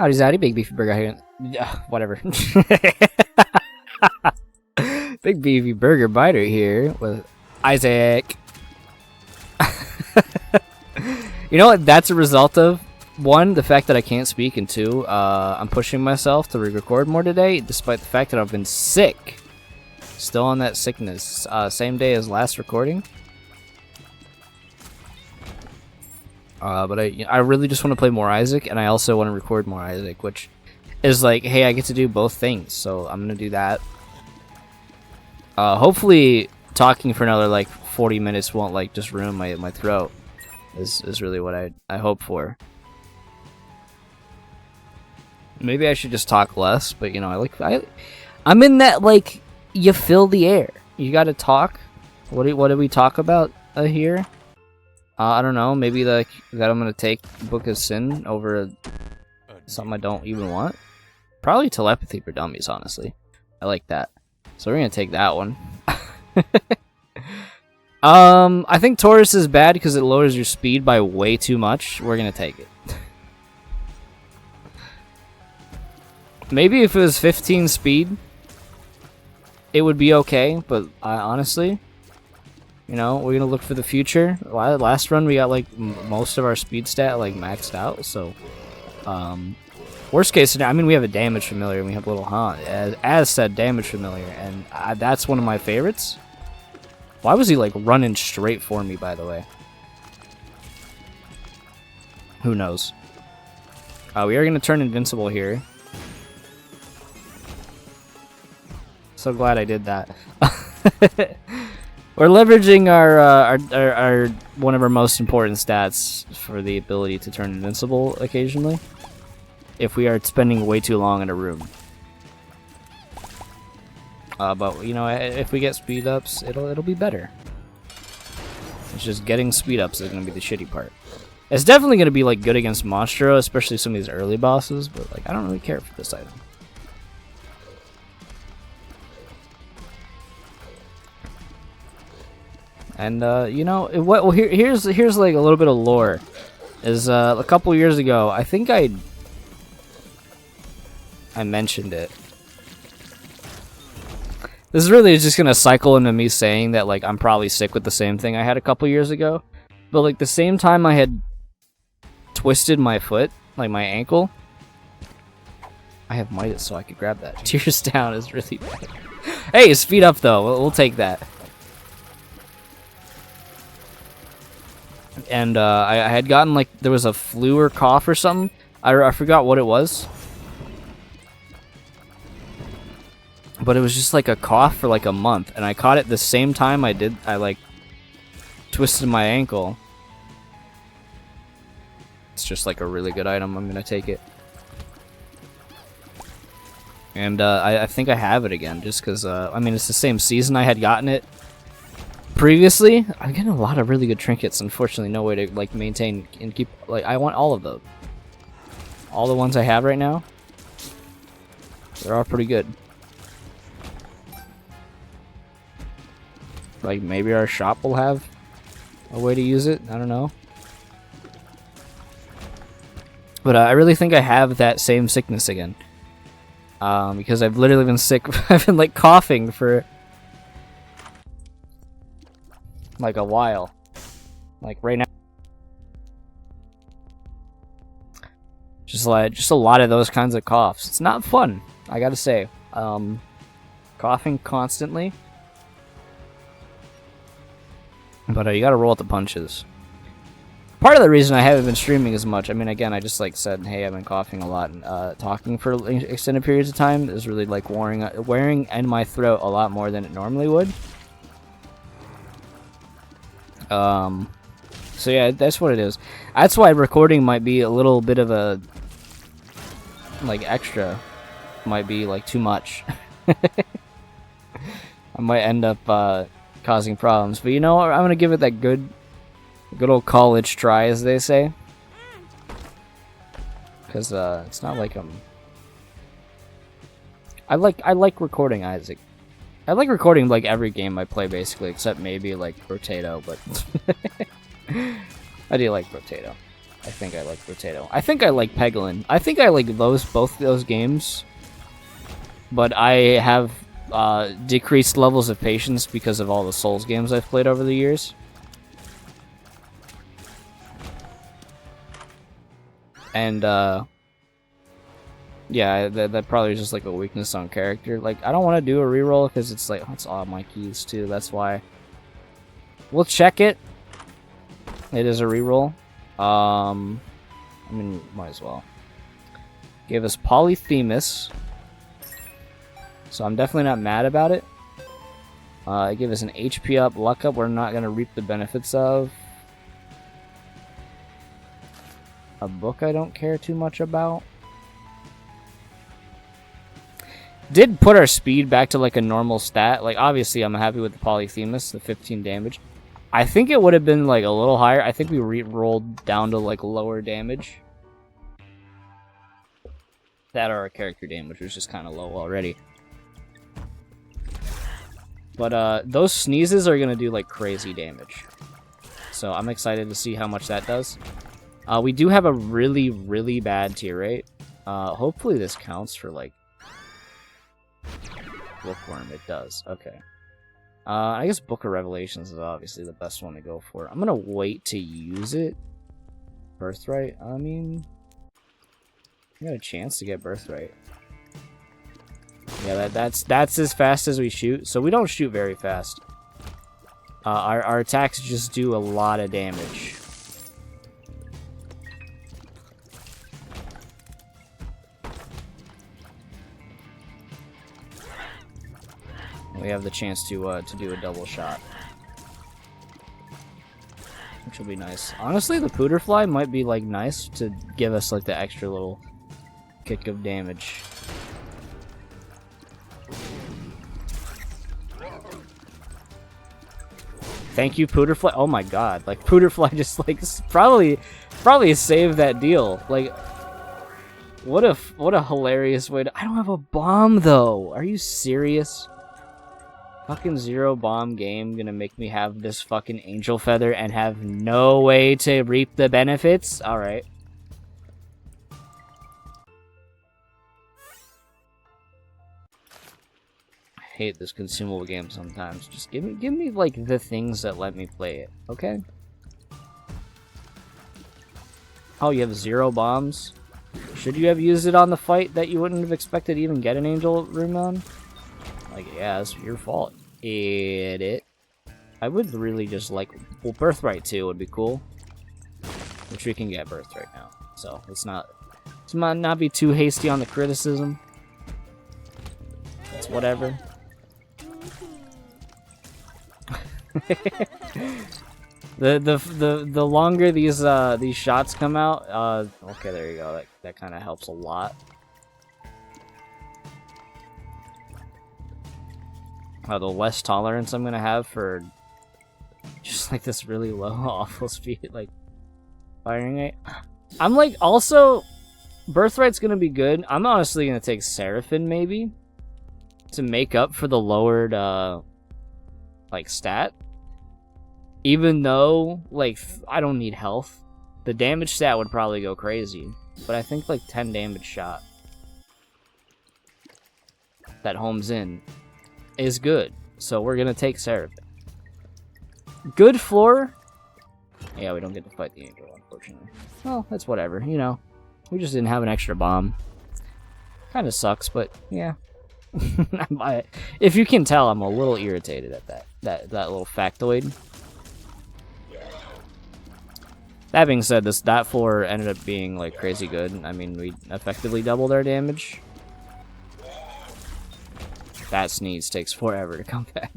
Howdy Zaddy, Big Beefy Burger here. Whatever. Big Beefy Burger Biter here with Isaac. You know what that's a result of? One, the fact that I can't speak, and two, I'm pushing myself to record more today, despite the fact that I've been sick. Still on that sickness. Same day as last recording. But I really just want to play more Isaac, and I also want to record more Isaac, which is like, hey, I get to do both things, so I'm gonna do that. Hopefully, talking for another like 40 minutes won't like just ruin my throat. Is really what I hope for. Maybe I should just talk less, but you know, I'm in that like you fill the air. You got to talk. What do we talk about here? I don't know. Maybe like that I'm gonna take Book of Sin over something I don't even want. Probably Telepathy for Dummies. Honestly, I like that. So we're gonna take that one. I think Taurus is bad because it lowers your speed by way too much. We're gonna take it. Maybe if it was 15 speed, it would be okay. But honestly, you know, we're gonna look for the future. Last run we got like most of our speed stat like maxed out. So, worst case scenario, I mean we have a damage familiar and we have little as said damage familiar, and that's one of my favorites. Why was he like running straight for me, by the way? Who knows? We are gonna turn invincible here. So glad I did that. We're leveraging our one of our most important stats for the ability to turn invincible occasionally, if we are spending way too long in a room. But you know, if we get speed ups, it'll be better. It's just getting speed ups is gonna be the shitty part. It's definitely gonna be like good against Monstro, especially some of these early bosses. But like, I don't really care for this item. And you know what? Well, here's like a little bit of lore. Is a couple years ago, I think I mentioned it. This is really just gonna cycle into me saying that like I'm probably sick with the same thing I had a couple years ago, but like the same time I had twisted my foot, like my ankle. I have Midas, so I could grab that. Tears down is really bad. Hey, speed up though. We'll take that. And I had gotten like there was a flu or cough or something. I forgot what it was. But it was just like a cough for like a month, and I caught it the same time I like twisted my ankle. It's just like a really good item. I'm gonna take it. And I think I have it again, just because I mean it's the same season I had gotten it previously. I'm getting a lot of really good trinkets. Unfortunately, no way to like maintain and keep. Like I want all of those. All the ones I have right now, they're all pretty good. Like maybe our shop will have a way to use it. I don't know. But I really think I have that same sickness again. Because I've literally been sick. I've been like coughing for like a while. Like right now. Just a lot of those kinds of coughs. It's not fun, I gotta say. Coughing constantly. But you gotta roll with the punches. Part of the reason I haven't been streaming as much, I mean, again, I just like said, hey, I've been coughing a lot, and talking for extended periods of time is really like wearing in my throat a lot more than it normally would. So yeah, that's what it is. That's why recording might be a little bit of a like extra, might be like too much. I might end up causing problems, but you know what? I'm gonna give it that good old college try, as they say, because it's not like I like recording Isaac. I like recording like every game I play basically, except maybe like Rotato, but I do like Rotato. I think I like Potato. I think I like Peglin. I think I like both those games. But I have decreased levels of patience because of all the Souls games I've played over the years. And, yeah, that probably is just like a weakness on character. Like, I don't want to do a reroll because it's like, it's all my keys too, that's why. We'll check it. It is a reroll. I mean, might as well. Gave us Polyphemus. So I'm definitely not mad about it. It gave us an HP up, luck up we're not going to reap the benefits of. A book I don't care too much about. Did put our speed back to like a normal stat. Like, obviously I'm happy with the Polyphemus, the 15 damage. I think it would have been like a little higher. I think we re-rolled down to like lower damage. That or our character damage was just kind of low already. But those sneezes are going to do like crazy damage. So I'm excited to see how much that does. We do have a really, really bad tier rate. Hopefully this counts for like Bookworm. It does. Okay. I guess Book of Revelations is obviously the best one to go for. I'm gonna wait to use it. Birthright? I mean, you got a chance to get Birthright. Yeah, that's as fast as we shoot. So we don't shoot very fast. Our attacks just do a lot of damage. We have the chance to do a double shot, which will be nice. Honestly, the Pooterfly might be like nice to give us like the extra little kick of damage. Thank you, Pooterfly. Oh my god, like Pooterfly just like probably saved that deal. Like, what a hilarious way to. I don't have a bomb though. Are you serious? Fucking 0 bomb game gonna make me have this fucking angel feather and have no way to reap the benefits? Alright. I hate this consumable game sometimes. Just give me like the things that let me play it, okay? Oh, you have 0 bombs? Should you have used it on the fight that you wouldn't have expected to even get an angel room on? Like, yeah, it's your fault. It. I would really just like... Well, Birthright 2 would be cool. Which we can get Birthright now. So, let's not be too hasty on the criticism. It's whatever. The longer these shots come out, okay, there you go. That kind of helps a lot. The less tolerance I'm gonna have for just like this really low awful speed like firing rate. I'm like also Birthright's gonna be good. I'm honestly gonna take Seraphim maybe to make up for the lowered like stat. Even though like I don't need health, the damage stat would probably go crazy. But I think like 10 damage shot that homes in is good, so we're gonna take Seraphim. Good floor. Yeah, we don't get to fight the angel, unfortunately. Well, that's whatever, you know. We just didn't have an extra bomb. Kind of sucks, but yeah. If you can tell, I'm a little irritated at that little factoid. That being said, that floor ended up being like crazy good. I mean, we effectively doubled our damage. That sneeze takes forever to come back.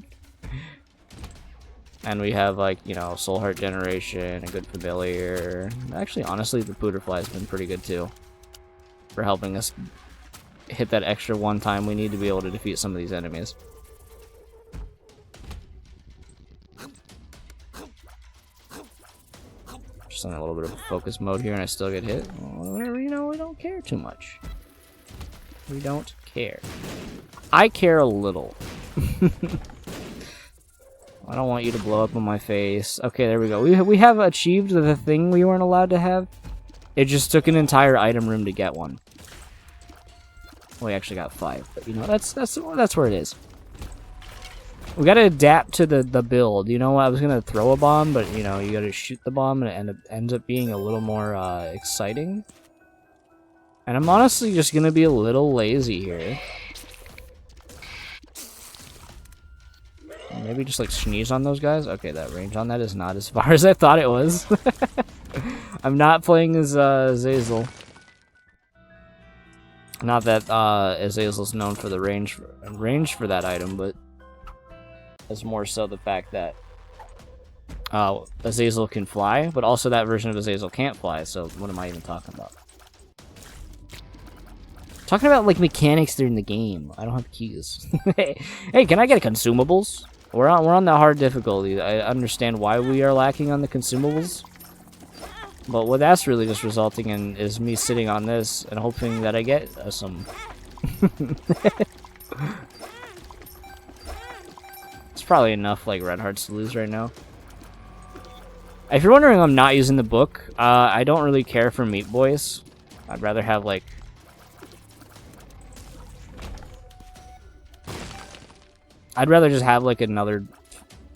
And we have, like, you know, Soul Heart Generation, a good Familiar. Actually, honestly, the Pooterfly has been pretty good, too. For helping us hit that extra one time we need to be able to defeat some of these enemies. Just on a little bit of a focus mode here and I still get hit. Well, whatever, you know, we don't care too much. We don't care. I care a little. I don't want you to blow up in my face. Okay, there we go. We have achieved the thing we weren't allowed to have. It just took an entire item room to get one. Well, we actually got 5, but you know, that's where it is. We gotta adapt to the build. You know what? I was gonna throw a bomb, but you know, you gotta shoot the bomb, and it ends up being a little more exciting. And I'm honestly just gonna be a little lazy here. Maybe just like sneeze on those guys. Okay, that range on that is not as far as I thought it was. I'm not playing as Azazel. Not that Azazel's known for the range for that item, but it's more so the fact that Azazel can fly, but also that version of Azazel can't fly, so what am I even talking about? Talking about, like, mechanics during the game. I don't have keys. Hey, can I get consumables? We're on the hard difficulty. I understand why we are lacking on the consumables. But what that's really just resulting in is me sitting on this and hoping that I get some. It's probably enough, like, red hearts to lose right now. If you're wondering, I'm not using the book. I don't really care for Meat Boys. I'd rather have, like... I'd rather just have, like, another...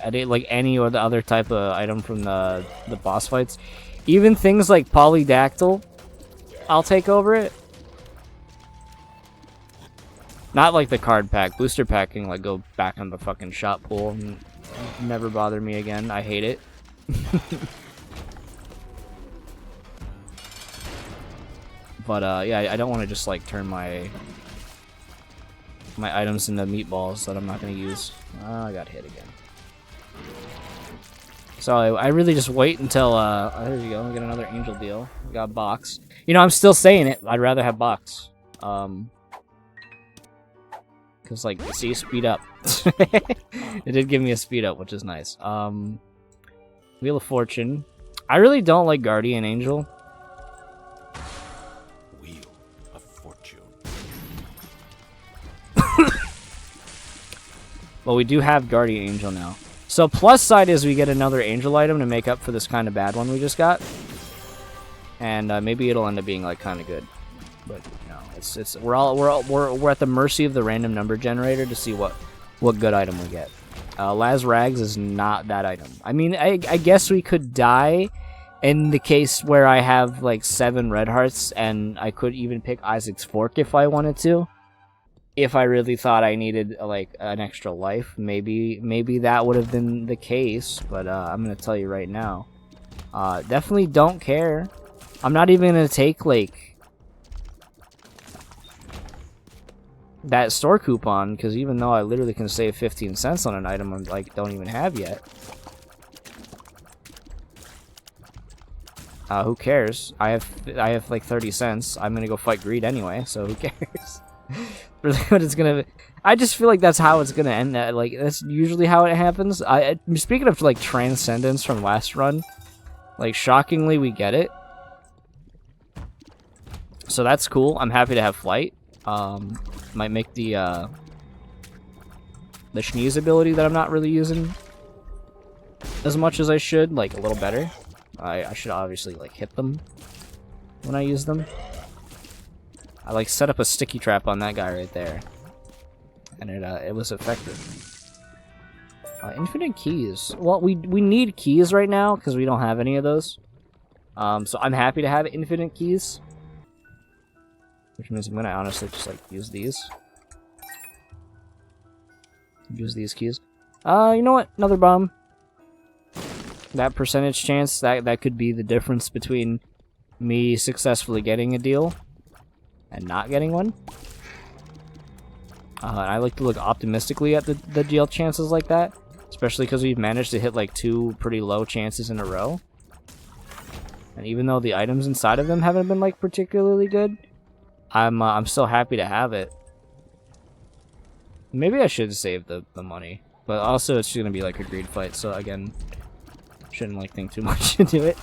like, any or the other type of item from the boss fights. Even things like Polydactyl, I'll take over it. Not like the card pack. Booster pack can, like, go back on the fucking shop pool and never bother me again. I hate it. But, yeah, I don't want to just, like, turn my items into meatballs that I'm not going to use. I got hit again. So I really just wait until, there you go, we get another angel deal. We got box. You know, I'm still saying it. I'd rather have box. Because, like, see, speed up. It did give me a speed up, which is nice. Wheel of Fortune. I really don't like Guardian Angel. Wheel of Fortune. Well, we do have Guardian Angel now. So plus side is we get another angel item to make up for this kind of bad one we just got. And maybe it'll end up being, like, kind of good. But, you know, we're at the mercy of the random number generator to see what good item we get. Laz Rags is not that item. I mean, I guess we could die in the case where I have, like, 7 red hearts, and I could even pick Isaac's Fork if I wanted to. If I really thought I needed, like, an extra life, maybe that would have been the case. But I'm gonna tell you right now, definitely don't care. I'm not even gonna take, like, that store coupon, because even though I literally can save 15 cents on an item I, like, don't even have yet. Who cares? I have like 30 cents. I'm gonna go fight greed anyway, so who cares? Really, what it's gonna be. I just feel like that's how it's gonna end. Like, that's usually how it happens. Speaking of, like, Transcendence from last run, like, shockingly we get it, so that's cool. I'm happy to have flight. Might make the sneeze ability that I'm not really using as much as I should, like, a little better. I should obviously, like, hit them when I use them. I, like, set up a sticky trap on that guy right there, and it was effective. Infinite keys. Well, we need keys right now because we don't have any of those. So I'm happy to have infinite keys, which means I'm gonna honestly just, like, use these. Use these keys. You know what? Another bomb. That percentage chance, that could be the difference between me successfully getting a deal and not getting one. I like to look optimistically at the deal chances like that, especially because we've managed to hit, like, 2 pretty low chances in a row. And even though the items inside of them haven't been, like, particularly good, I'm still happy to have it. Maybe I should save the money, but also it's gonna be, like, a greed fight, so again, shouldn't, like, think too much into it.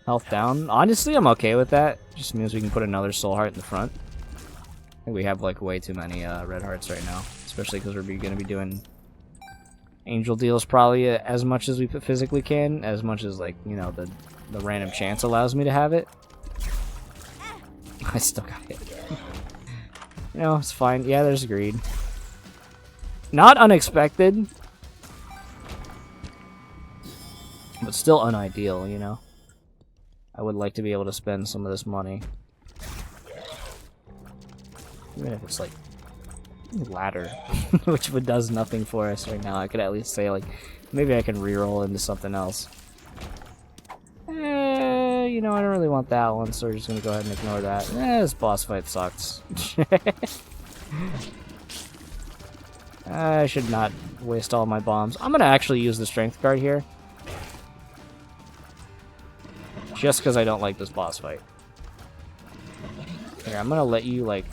Health down. Honestly, I'm okay with that. Just means we can put another soul heart in the front. I think we have, like, way too many red hearts right now, especially because we're gonna be doing Angel deals probably as much as we physically can, as much as, like, you know, the random chance allows me to have it. I still got hit. You know, it's fine. Yeah, there's greed. Not unexpected, but still unideal, you know? I would like to be able to spend some of this money. Even if it's like ladder, which does nothing for us right now. I could at least say, like, maybe I can reroll into something else. You know, I don't really want that one, so we're just gonna go ahead and ignore that. This boss fight sucks. I should not waste all my bombs. I'm gonna actually use the strength card here. Just because I don't like this boss fight. Here, I'm gonna let you, like...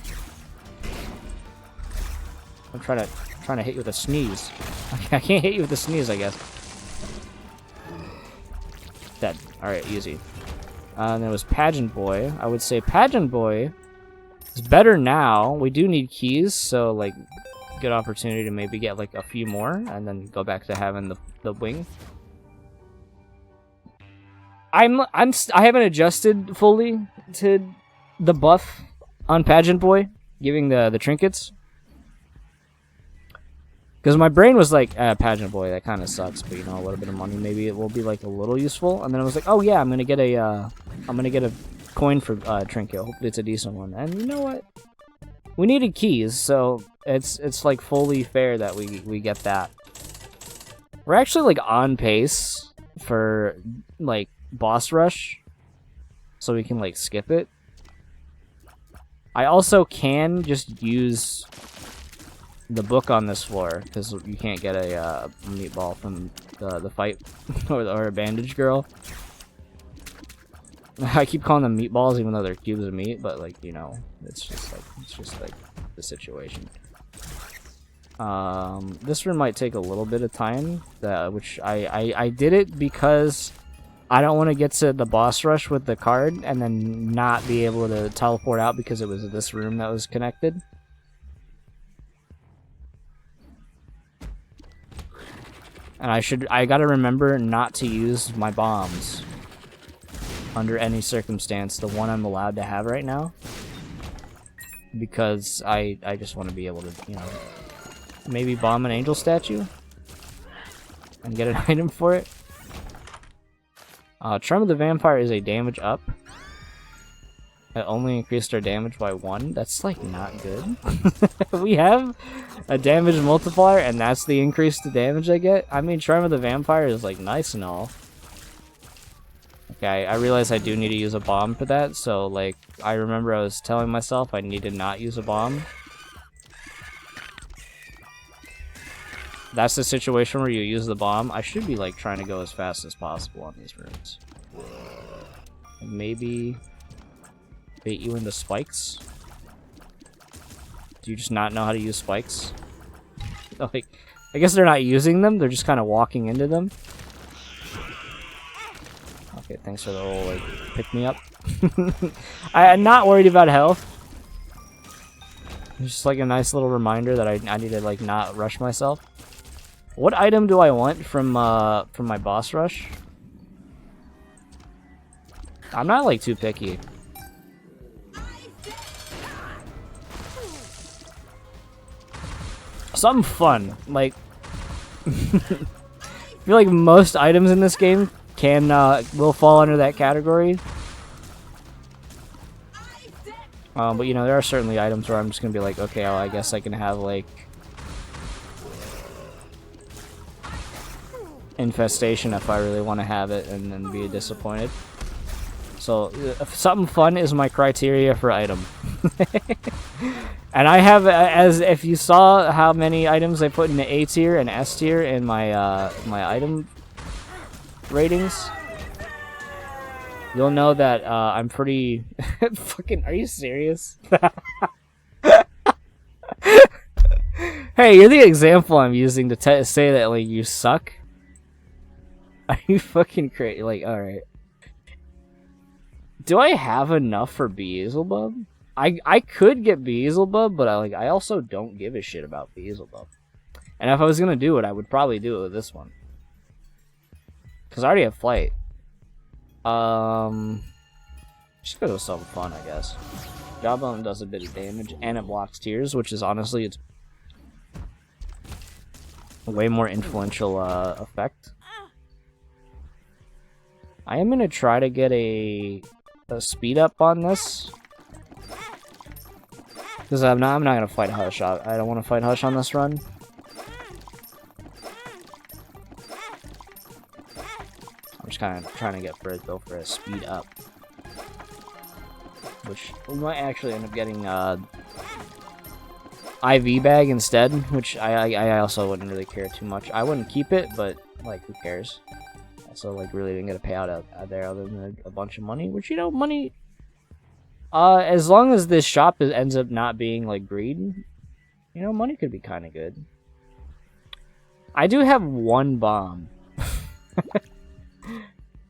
I'm trying to hit you with a sneeze. I can't hit you with a sneeze, I guess. Dead. Alright, easy. And there was Pageant Boy. I would say Pageant Boy is better now. We do need keys, so, like, good opportunity to maybe get, like, a few more, and then go back to having the wing. I haven't adjusted fully to the buff on Pageant Boy, giving the trinkets. Because my brain was like, Pageant Boy, that kind of sucks, but, you know, a little bit of money, maybe it will be, like, a little useful. And then I was like, oh yeah, I'm gonna get a coin for trinket. Hopefully it's a decent one. And you know what? We needed keys, so it's like fully fair that we get that. We're actually, like, on pace for, like, boss rush, so we can, like, skip it. I also can just use the book on this floor, because you can't get a meatball from the fight, or a bandage girl. I keep calling them meatballs even though they're cubes of meat, but, like, you know, it's just like the situation. This room might take a little bit of time, which I did it because I don't want to get to the boss rush with the card and then not be able to teleport out because it was this room that was connected. And I gotta remember not to use my bombs under any circumstance, the one I'm allowed to have right now. Because I just want to be able to, you know, maybe bomb an angel statue and get an item for it. Charm of the Vampire is a damage up. It only increased our damage by 1. That's, like, not good. We have a damage multiplier, and that's the increase to damage I get? I mean, Charm of the Vampire is, like, nice and all. Okay, I realize I do need to use a bomb for that, so, like, I remember I was telling myself I need to not use a bomb. That's the situation where you use the bomb. I should be, like, trying to go as fast as possible on these rooms. And maybe bait you into spikes? Do you just not know how to use spikes? Like, I guess they're not using them, they're just kind of walking into them. Okay, thanks for the whole, like, pick me up. I'm not worried about health. It's just, like, a nice little reminder that I need to, like, not rush myself. What item do I want from my boss rush? I'm not, like, too picky. Something fun, like... I feel like most items in this game will fall under that category. But, you know, there are certainly items where I'm just gonna be like, okay, well, I guess I can have, like... infestation if I really want to have it, and then be disappointed. So, something fun is my criteria for item. And I have, as if you saw how many items I put in the A tier and S tier in my my item ratings, you'll know that I'm pretty fucking. Are you serious? Hey, you're the example I'm using to say that, like, you suck. Are you fucking crazy? Like, all right. Do I have enough for Beelzebub? I could get Beelzebub, but I also don't give a shit about Beelzebub. And if I was gonna do it, I would probably do it with this one. Because I already have flight. Just because it was something fun, I guess. Jawbone does a bit of damage, and it blocks tears, which is honestly its a way more influential effect. I am gonna try to get a speed up on this. Because I'm not gonna fight Hush. I don't want to fight Hush on this run. I'm just kind of trying to go for a speed up, which we might actually end up getting IV bag instead. Which I also wouldn't really care too much. I wouldn't keep it, but like who cares? Also, like really didn't get a payout out there other than a bunch of money. Which, you know, money. As long as this shop ends up not being, like, greed, you know, money could be kind of good. I do have one bomb.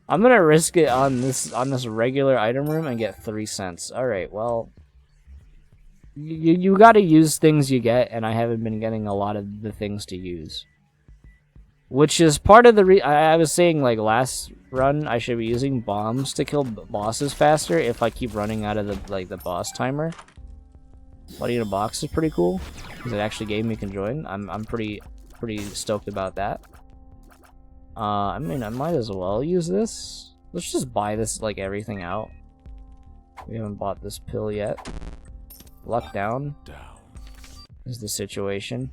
I'm gonna risk it on this regular item room and get 3 cents. Alright, well... You gotta use things you get, and I haven't been getting a lot of the things to use. Which is part of the I was saying, like, last run, I should be using bombs to kill bosses faster if I keep running out of the boss timer. Bloody in a box is pretty cool, because it actually gave me conjoin. I'm pretty stoked about that. I mean, I might as well use this. Let's just buy this, like, everything out. We haven't bought this pill yet. Luck down is the situation.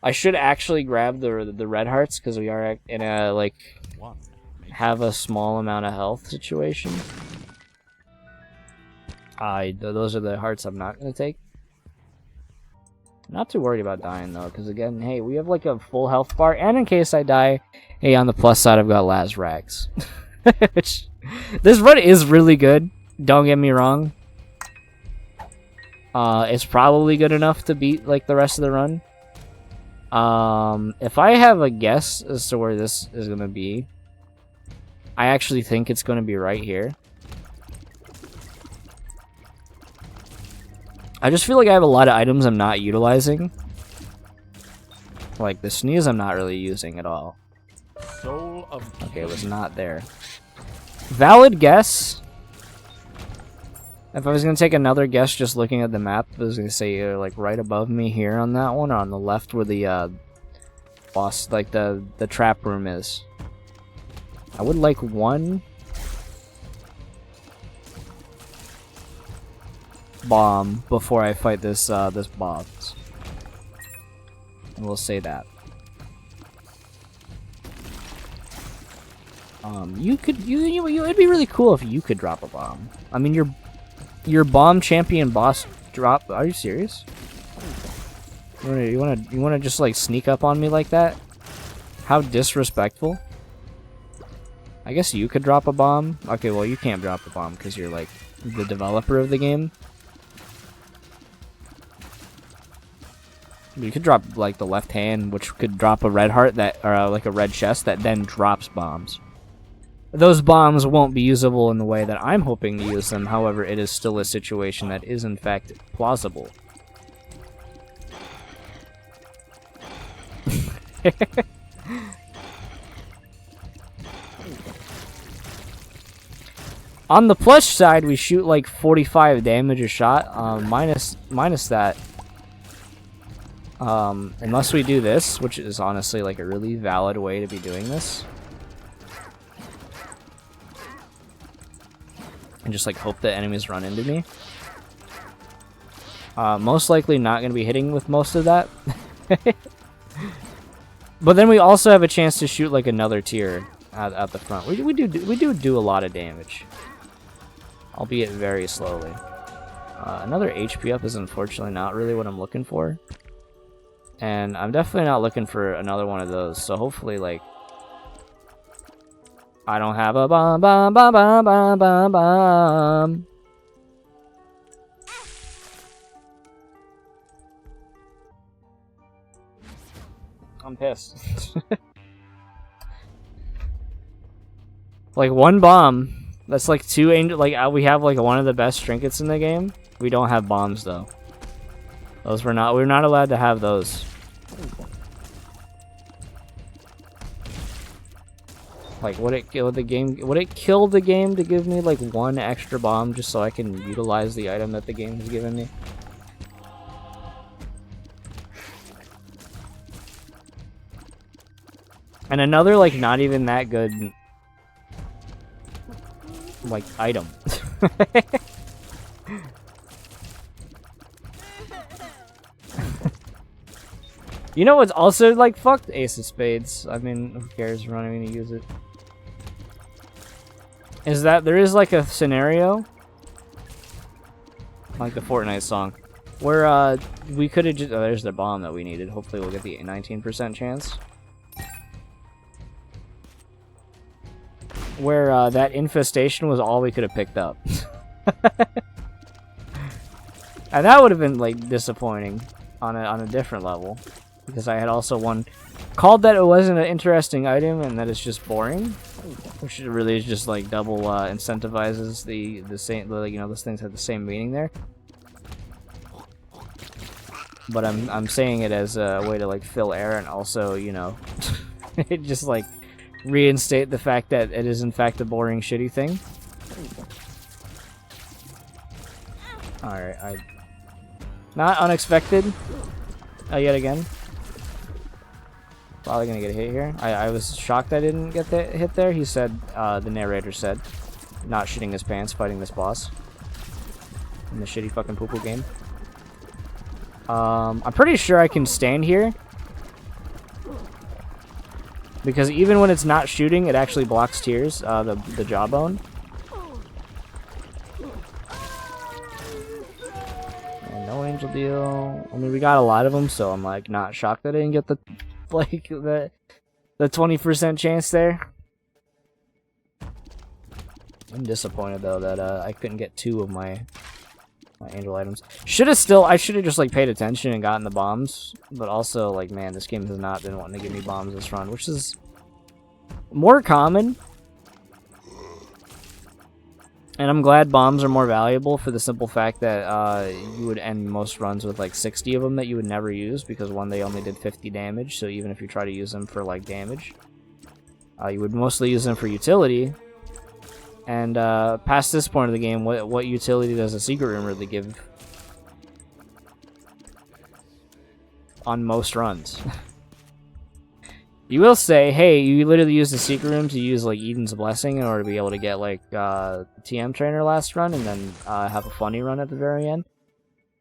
I should actually grab the red hearts because we are in a, like, have a small amount of health situation. Those are the hearts I'm not going to take. Not too worried about dying though, because again, hey, we have like a full health bar, and in case I die, hey, on the plus side, I've got Laz Rags. Which, this run is really good, don't get me wrong. It's probably good enough to beat like the rest of the run. If I have a guess as to where this is going to be, I actually think it's going to be right here. I just feel like I have a lot of items I'm not utilizing. Like the sneeze I'm not really using at all. Soul of Okay, it was not there. Valid guess. If I was going to take another guess just looking at the map, I was going to say either like right above me here on that one, or on the left where the boss, like the trap room is. I would like one bomb before I fight this this boss. And we'll say that. It'd be really cool if you could drop a bomb. I mean, your bomb champion boss drop. Are you serious? You wanna just like sneak up on me like that? How disrespectful. I guess you could drop a bomb. Okay, well you can't drop a bomb because you're like the developer of the game. You could drop like the left hand, which could drop a red heart that, or like a red chest that then drops bombs. Those bombs won't be usable in the way that I'm hoping to use them. However, it is still a situation that is in fact plausible. On the plus side, we shoot like 45 damage a shot. Minus that. Unless we do this, which is honestly like a really valid way to be doing this. And just like hope that enemies run into me. Most likely not going to be hitting with most of that. But then we also have a chance to shoot like another tier at the front. We do a lot of damage. Albeit very slowly. Another HP up is unfortunately not really what I'm looking for. And I'm definitely not looking for another one of those. So hopefully, like, I don't have a bomb. I'm pissed. Like one bomb. That's like two angel. Like we have like one of the best trinkets in the game. We don't have bombs though. Those we're not allowed to have those. Like, would it kill the game to give me like one extra bomb just so I can utilize the item that the game has given me? And another like not even that good like item. You know what's also like fucked? Ace of Spades. I mean, who cares? We're not even gonna use it. Is that there is like a scenario, like the Fortnite song, where we could have just there's the bomb that we needed. Hopefully we'll get the 19% chance. Where that infestation was all we could have picked up. And that would have been like disappointing on a different level, because I had also called that it wasn't an interesting item and that it's just boring, which really is just like double incentivizes the same, like, you know, those things have the same meaning there. But I'm saying it as a way to like fill air and also, you know, it just like reinstate the fact that it is in fact a boring shitty thing. Alright, not unexpected yet again. Probably gonna get a hit here. I was shocked I didn't get the hit there. He said, the narrator said, not shitting his pants fighting this boss in the shitty fucking poo-poo game. I'm pretty sure I can stand here, because even when it's not shooting, it actually blocks tears, the jawbone. And no angel deal. I mean, we got a lot of them, so I'm like not shocked that I didn't get the 20% chance there. I'm disappointed though that I couldn't get 2 of my angel items. I should have just like paid attention and gotten the bombs, but also like, man, this game has not been wanting to give me bombs this run, which is more common. And I'm glad bombs are more valuable for the simple fact that you would end most runs with like 60 of them that you would never use, because one, they only did 50 damage, so even if you try to use them for like damage, you would mostly use them for utility. And past this point of the game, what utility does a secret room really give on most runs? You will say, hey, you literally used the secret room to use like Eden's Blessing in order to be able to get like TM Trainer last run, and then have a funny run at the very end.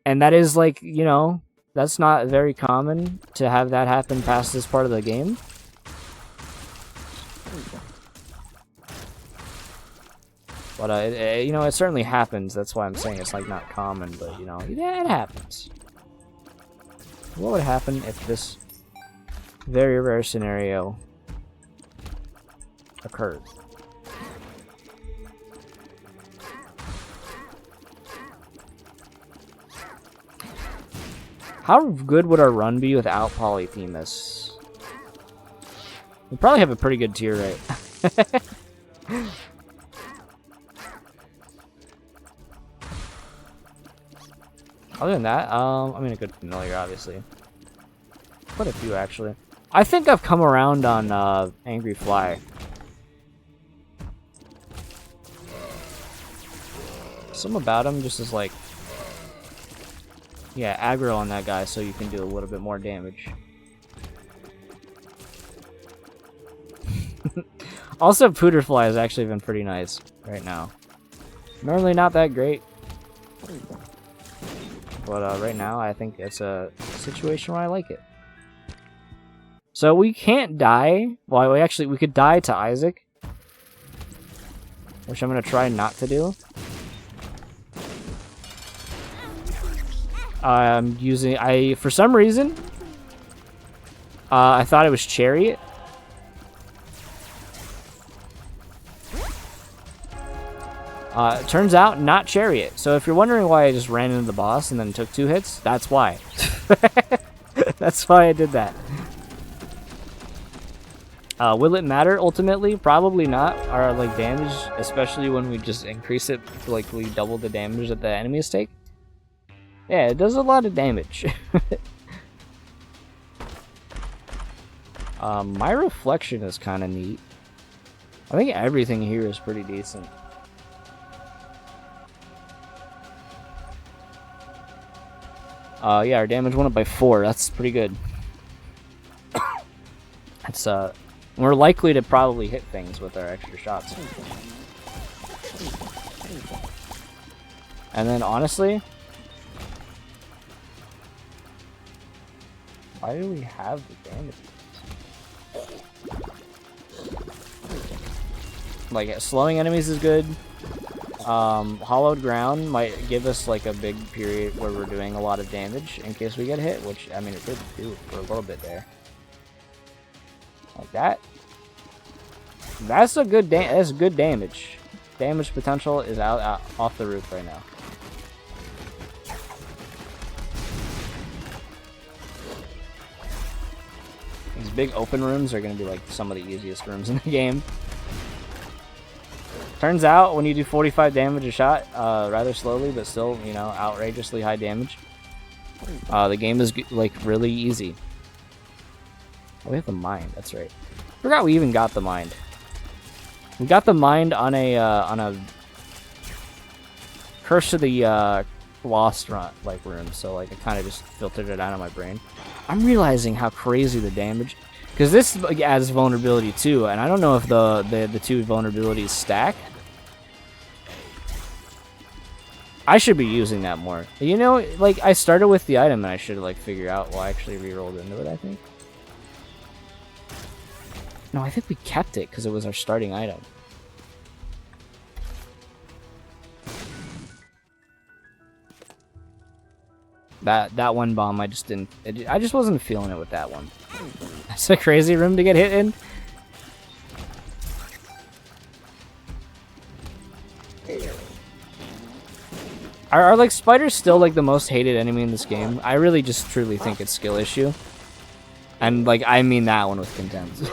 And that is like, you know, that's not very common to have that happen past this part of the game. But you know, it certainly happens. That's why I'm saying it's like not common, but you know, yeah, it happens. What would happen if this very rare scenario occurred? How good would our run be without Polyphemus? We probably have a pretty good tier rate. Other than that, I mean, a good familiar, obviously. Quite a few, actually. I think I've come around on Angry Fly. Something about him just is like, yeah, aggro on that guy so you can do a little bit more damage. Also, Pooterfly has actually been pretty nice right now. Normally not that great. But right now, I think it's a situation where I like it. So we can't die. Well, we could die to Isaac, which I'm gonna try not to do. I'm using for some reason I thought it was Chariot. It turns out not Chariot. So if you're wondering why I just ran into the boss and then took 2 hits, that's why. That's why I did that. Will it matter ultimately? Probably not. Our like damage, especially when we just increase it, like we double the damage that the enemies take. Yeah, it does a lot of damage. My reflection is kind of neat. I think everything here is pretty decent. Yeah, our damage went up by 4. That's pretty good. It's we're likely to probably hit things with our extra shots. And then honestly, why do we have the damage? Like, slowing enemies is good. Hollowed ground might give us like a big period where we're doing a lot of damage in case we get hit, which I mean it did do for a little bit there. Like that. That's a good that's good damage. Damage potential is out off the roof right now. These big open rooms are gonna be like some of the easiest rooms in the game. Turns out when you do 45 damage a shot, rather slowly, but still, you know, outrageously high damage, the game is like really easy. Oh, we have the mind. That's right. Forgot we even got the mind. We got the mind on a Curse of the Lost run like room, so like I kind of just filtered it out of my brain. I'm realizing how crazy the damage, because this adds vulnerability too, and I don't know if the two vulnerabilities stack. I should be using that more. You know, like I started with the item and I should like figure out. Well, I actually re-rolled into it, I think. No, I think we kept it because it was our starting item. That one bomb, I just didn't. I just wasn't feeling it with that one. That's a crazy room to get hit in. Are like spiders still like the most hated enemy in this game? I really just truly think it's skill issue. And like I mean that one with contempt.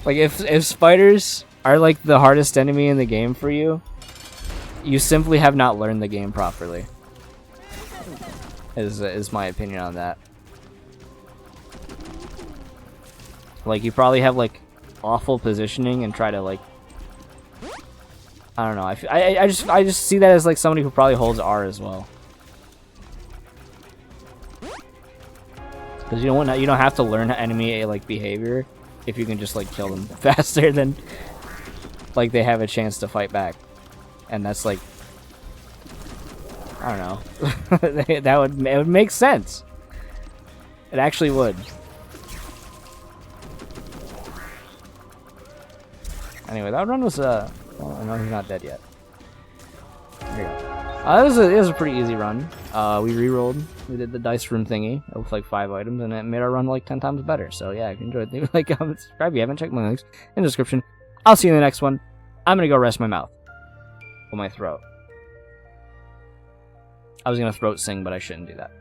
Like if spiders are like the hardest enemy in the game for you, you simply have not learned the game properly. Is my opinion on that. Like you probably have like awful positioning and try to like, I don't know. I just see that as like somebody who probably holds R as well. Because you don't have to learn enemy like behavior if you can just like kill them faster than like they have a chance to fight back, and that's like, I don't know. it would make sense. It actually would. Anyway, that run was well, no, he's not dead yet. There you go. It was a pretty easy run. We re-rolled. We did the dice room thingy with like 5 items, and it made our run like 10 times better. So yeah, if you enjoyed it, like, comment, subscribe. If you haven't, checked my links in the description. I'll see you in the next one. I'm gonna go rest my mouth. Or my throat. I was gonna throat sing, but I shouldn't do that.